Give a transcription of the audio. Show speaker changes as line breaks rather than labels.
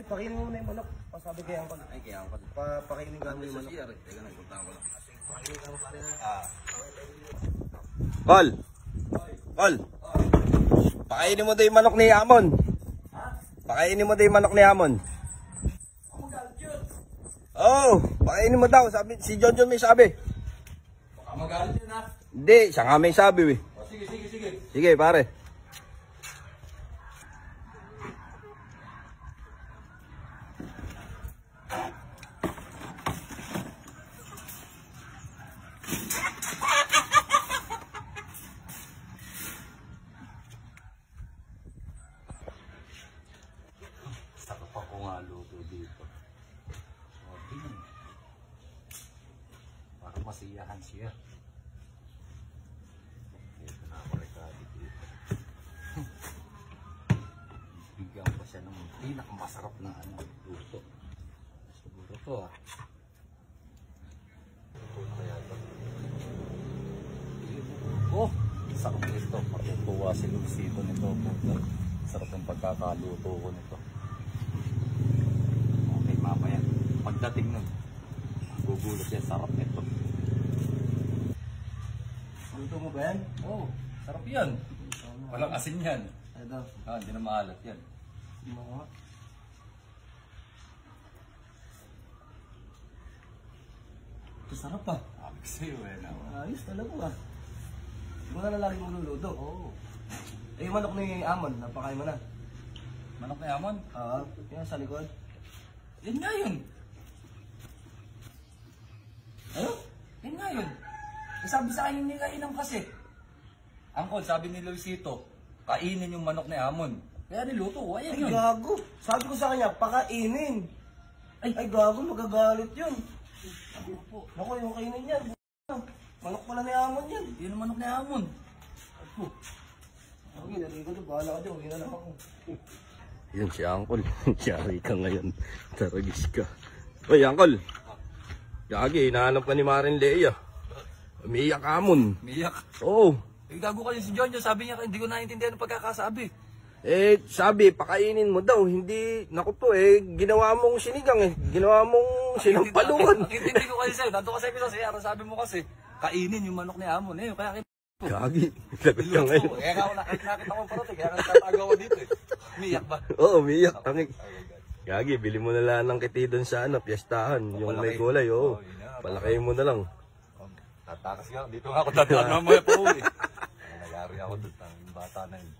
pakainin mo muna yung manok. Pasabi kay Angkol.
Ay, kaya ako.
Pakainin ka mo yung manok.
Teka, nagpunta ko lang.
Pakainin ka mo pare.
Kol! Kol! Pakainin mo daw yung manok ni Amon. Pakainin mo daw yung manok ni Amon. Oh, pakainin mo daw. Sabi, si John may sabi.
Baka magalit yun ha.
Hindi, siya nga may sabi eh.
O, sige.
Sige pare.
Sakap ako nga luto dito. O, tingin. Parang masiyahan siya. Ito na ako rekado dito. Bigyan ko siya ng pinakamasarap na luto. Siguro to ah. Ito na kaya ito. Oh, sarap nito. Matutuwa si Luisito nito. Sarap ng pagkakaluto ko nito. Okay, mamaya. Pagdating nun, gugulat yan. Sarap nito.
Luto mo ba yan?
Oh, sarap yan. Walang asin yan.
Ito.
Ah, hindi na maalat yan.
Mga. Ito sarap pa.
Sabi ko sa'yo eh.
Ayos talaga ah. Hindi mo na lalaki mong luluto.
Oo.
Eh, yung manok ni Amon, napakain mo na.
Manok na yaman.
Yan sa likod.
Yan nga yun. Ano? Yan nga yun. Sabi sa akin hindi kainam kasi. Angkol, sabi ni Luisito, kainin yung manok ni Amon. Kaya niluto, ayan
Ay,
yun.
gago. Sabi ko sa kanya, pakainin. Ay, gago, magagalit yun. Naku, yung kainin yan. Manok pala ni Amon yan.
Yun ang manok ni Amon.
Okay, narinig ko doon. Bahala ka dyan. Huwag na lang ako.
Yun si Angkol. Yari ka ngayon. Taragis ka. Uy, Angkol. Yagi, hinahanap ka ni Marin Lea. Umiiyak Amon.
Miyak.
Oo.
Eh, gago kasi si John, sabi niya, hindi ko naintindihan ang pagkakasabi.
Eh, sabi, pakainin mo daw. Hindi, naku po eh, ginawa mong sinigang eh. Ginawa mong sinampalukan.
Ang intindi ko kasi sa'yo, nandun kasi sa siyara, sabi mo kasi, kainin yung manok ni Amon. Eh, kaya
Gagi, lagot ka ngayon.
kaya nga ako nakita ko parating, kaya nagtatago ako dito eh. Miyak ba?
Oo, umiiyak. Gagi, bili mo na lang ng kiti doon sa piestahan. Yung may gulay, oo. Palakayin mo na lang.
Tatakas nga, dito nga ako dadaan mamaya pa uwi. Nagari ako doon, ang bata na yun.